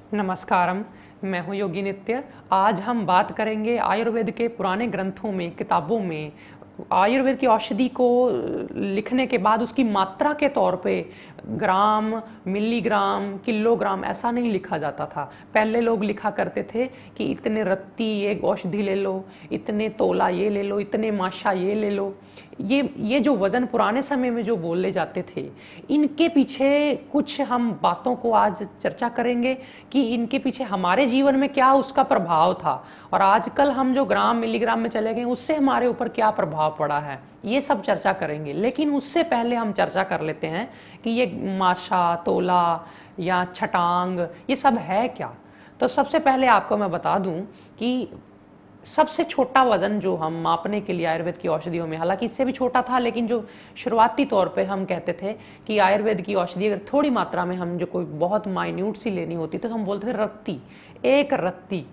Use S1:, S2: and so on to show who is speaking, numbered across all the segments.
S1: नमस्कारम। मैं हूँ योगी नित्य। आज हम बात करेंगे आयुर्वेद के पुराने ग्रंथों में, किताबों में आयुर्वेद की औषधि को लिखने के बाद उसकी मात्रा के तौर पे ग्राम, मिलीग्राम, किलोग्राम ऐसा नहीं लिखा जाता था। पहले लोग लिखा करते थे कि इतने रत्ती एक औषधि ले लो, इतने तोला ये ले लो, इतने माशा ये ले लो। ये जो वज़न पुराने समय में जो बोले जाते थे, इनके पीछे कुछ हम बातों को आज चर्चा करेंगे कि इनके पीछे हमारे जीवन में क्या उसका प्रभाव था, और आजकल हम जो ग्राम मिलीग्राम में चले गए उससे हमारे ऊपर क्या प्रभाव पड़ा है, ये सब चर्चा करेंगे। लेकिन उससे पहले हम चर्चा कर लेते हैं कि ये माशा, तोला या छटांग ये सब है क्या। तो सबसे पहले आपको मैं बता दूं कि सबसे छोटा वजन जो हम मापने के लिए आयुर्वेद की औषधियों में, हालांकि इससे भी छोटा था, लेकिन जो शुरुआती तौर पे हम कहते थे कि आयुर्वेद की औषधि अगर थोड़ी मात्रा में हम जो कोई बहुत माइन्यूट सी लेनी होती तो हम बोलते थे रत्ती। एक रत्ती,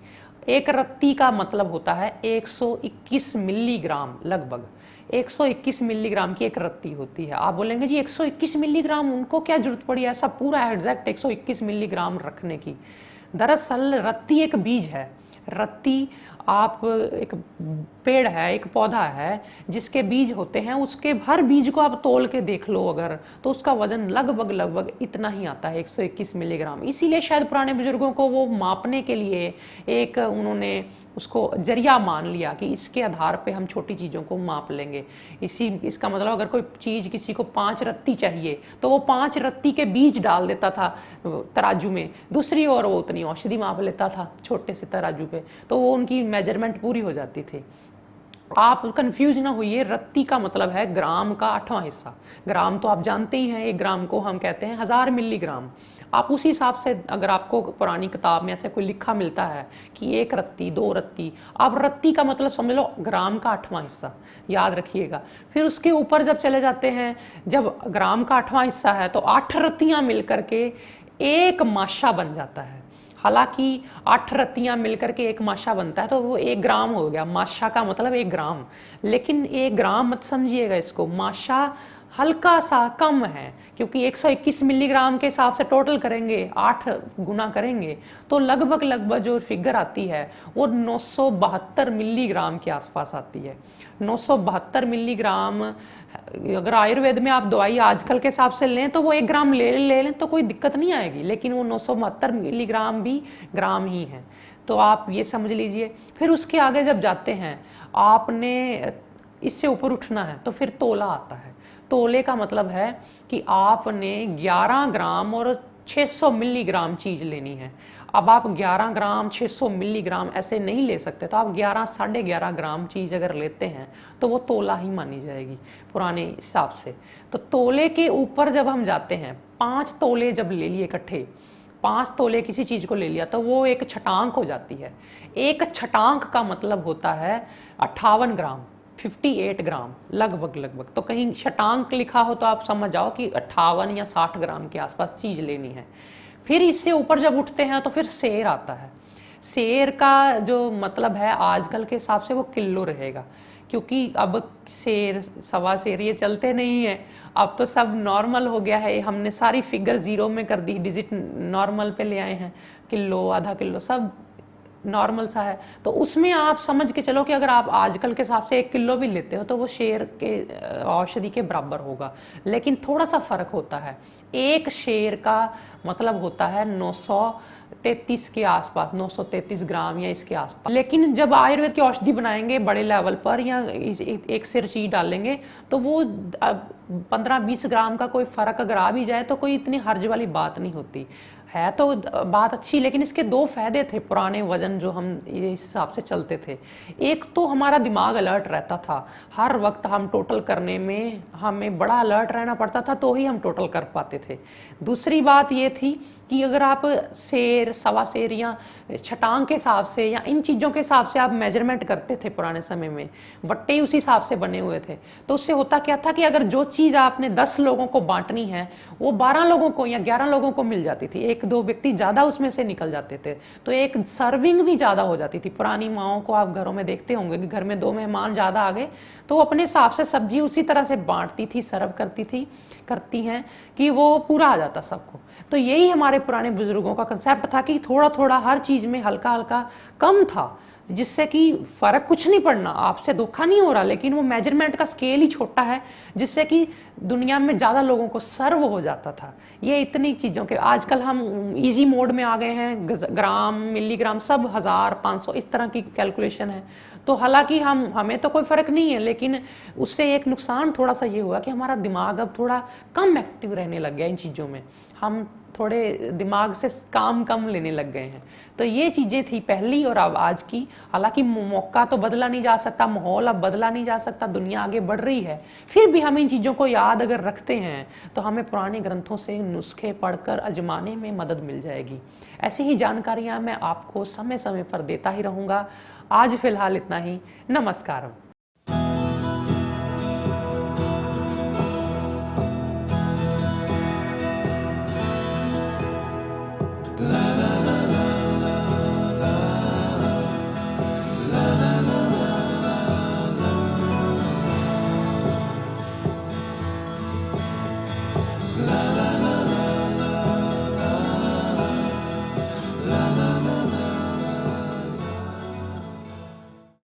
S1: एक रत्ती का मतलब होता है 121 मिलीग्राम, लगभग 121 मिलीग्राम की एक रत्ती होती है। आप बोलेंगे जी 121 मिलीग्राम, उनको क्या जरूरत पड़ी ऐसा पूरा एग्जैक्ट 121 मिलीग्राम रखने की। दरअसल रत्ती एक बीज है। रत्ती आप एक पेड़ है, एक पौधा है जिसके बीज होते हैं, उसके हर बीज को आप तोल के देख लो अगर, तो उसका वजन लगभग लगभग इतना ही आता है, 121 मिलीग्राम। इसीलिए शायद पुराने बुजुर्गों को वो मापने के लिए एक उन्होंने उसको जरिया मान लिया कि इसके आधार पे हम छोटी चीज़ों को माप लेंगे। इसका मतलब अगर कोई चीज़ किसी को 5 रत्ती चाहिए तो वो 5 रत्ती के बीज डाल देता था तराजू में, दूसरी ओर वो उतनी औषधि माप लेता था छोटे से तराजू पे, तो वो उनकी मेजरमेंट पूरी हो जाती थी। आप कंफ्यूज ना होइए, रत्ती का मतलब है ग्राम का 8वां हिस्सा। ग्राम तो आप जानते ही हैं, 1 ग्राम को हम कहते हैं 1000 मिलीग्राम। आप उसी हिसाब से अगर आपको पुरानी किताब में ऐसे कोई लिखा मिलता है कि 1 रत्ती, 2 रत्ती, आप रत्ती का मतलब समझ लो ग्राम का 8वां हिस्सा, याद रखिएगा। फिर उसके ऊपर जब चले जाते हैं, जब ग्राम का 8वां हिस्सा है तो 8 रत्तियां मिलकर के एक माशा बन जाता है। हालांकि 8 रत्तियां मिलकर के एक माशा बनता है तो वो 1 ग्राम हो गया। माशा का मतलब 1 ग्राम, लेकिन 1 ग्राम मत समझिएगा इसको, माशा हल्का सा कम है, क्योंकि 121 मिलीग्राम के हिसाब से टोटल करेंगे, 8 गुना करेंगे तो लगभग लगभग जो फिगर आती है वो 972 मिलीग्राम के आसपास आती है। 972 मिलीग्राम अगर आयुर्वेद में आप दवाई आजकल के हिसाब से लें तो वो 1 ग्राम ले लें तो कोई दिक्कत नहीं आएगी, लेकिन वो 972 मिलीग्राम भी ग्राम ही है, तो आप ये समझ लीजिए। फिर उसके आगे जब जाते हैं, आपने इससे ऊपर उठना है तो फिर तोला आता है। तोले का मतलब है कि आपने 11 ग्राम और 600 मिलीग्राम चीज़ लेनी है। अब आप 11 ग्राम 600 मिलीग्राम ऐसे नहीं ले सकते, तो आप 11 साढ़े 11 ग्राम चीज़ अगर लेते हैं तो वो तोला ही मानी जाएगी पुराने हिसाब से। तो तोले के ऊपर जब हम जाते हैं, 5 तोले जब ले लिए इकट्ठे, 5 तोले किसी चीज़ को ले लिया तो वो एक छटांक हो जाती है। एक छटांक का मतलब होता है 58 ग्राम, 58 ग्राम लगभग लगभग। तो कहीं शटांक लिखा हो तो आप समझ जाओ कि 58 या 60 ग्राम के आसपास चीज़ लेनी है। फिर इससे ऊपर जब उठते हैं तो फिर सेर आता है। सेर का जो मतलब है आजकल के हिसाब से वो किलो रहेगा, क्योंकि अब सेर, सवा सेर ये चलते नहीं है, अब तो सब नॉर्मल हो गया है। हमने सारी फिगर जीरो में कर दी, डिजिट नॉर्मल पे ले आए हैं, किलो, आधा किलो सब नॉर्मल सा है। तो उसमें आप समझ के चलो कि अगर आप आजकल के हिसाब से 1 किलो भी लेते हो तो वो शेर के औषधि के बराबर होगा, लेकिन थोड़ा सा फर्क होता है। एक शेर का मतलब होता है 933 के आसपास, 933 ग्राम या इसके आसपास। लेकिन जब आयुर्वेद की औषधि बनाएंगे बड़े लेवल पर या एक सिर चीज डालेंगे तो वो 15-20 ग्राम का कोई फर्क अगर आ भी जाए तो कोई इतनी हर्ज वाली बात नहीं होती है। तो बात अच्छी, लेकिन इसके 2 फायदे थे पुराने वजन जो हम इस हिसाब से चलते थे। एक तो हमारा दिमाग अलर्ट रहता था, हर वक्त हम टोटल करने में हमें बड़ा अलर्ट रहना पड़ता था तो ही हम टोटल कर पाते थे। दूसरी बात ये थी कि अगर आप सेर, सवा सेर या छटांग के हिसाब से या इन चीज़ों के हिसाब से आप मेजरमेंट करते थे पुराने समय में, वट्टे उसी हिसाब से बने हुए थे, तो उससे होता क्या था कि अगर जो चीज़ आपने 10 लोगों को बांटनी है वो 12 लोगों को या 11 लोगों को मिल जाती थी। एक एक दो व्यक्ति ज़्यादा उसमें से निकल जाते थे, तो एक सर्विंग भी ज़्यादा हो जाती थी। पुरानी माओं को आप घरों में देखते होंगे कि घर में 2 मेहमान ज़्यादा आ गए तो वो अपने हिसाब से सब्जी उसी तरह से बांटती थी, सर्व करती हैं कि वो पूरा आ जाता सबको। तो यही हमारे पुराने बुजुर्गों का कंसेप्ट था कि थोड़ा थोड़ा हर चीज़ में हल्का हल्का कम था, जिससे कि फ़र्क कुछ नहीं पड़ना, आपसे धोखा नहीं हो रहा, लेकिन वो मेजरमेंट का स्केल ही छोटा है, जिससे कि दुनिया में ज़्यादा लोगों को सर्व हो जाता था। ये इतनी चीज़ों के आजकल हम इजी मोड में आ गए हैं, ग्राम मिलीग्राम सब 1000 500 इस तरह की कैलकुलेशन है। तो हालांकि हमें तो कोई फ़र्क नहीं है, लेकिन उससे एक नुकसान थोड़ा सा ये हुआ कि हमारा दिमाग अब थोड़ा कम एक्टिव रहने लग गया इन चीज़ों में, हम थोड़े दिमाग से काम कम लेने लग गए हैं। तो ये चीज़ें थी पहली और अब आज की। हालांकि मौका तो बदला नहीं जा सकता, माहौल अब बदला नहीं जा सकता, दुनिया आगे बढ़ रही है, फिर भी हम इन चीज़ों को याद अगर रखते हैं तो हमें पुराने ग्रंथों से नुस्खे पढ़कर आजमाने में मदद मिल जाएगी। ऐसी ही जानकारियाँ मैं आपको समय समय पर देता ही रहूँगा। आज फिलहाल इतना ही। नमस्कार।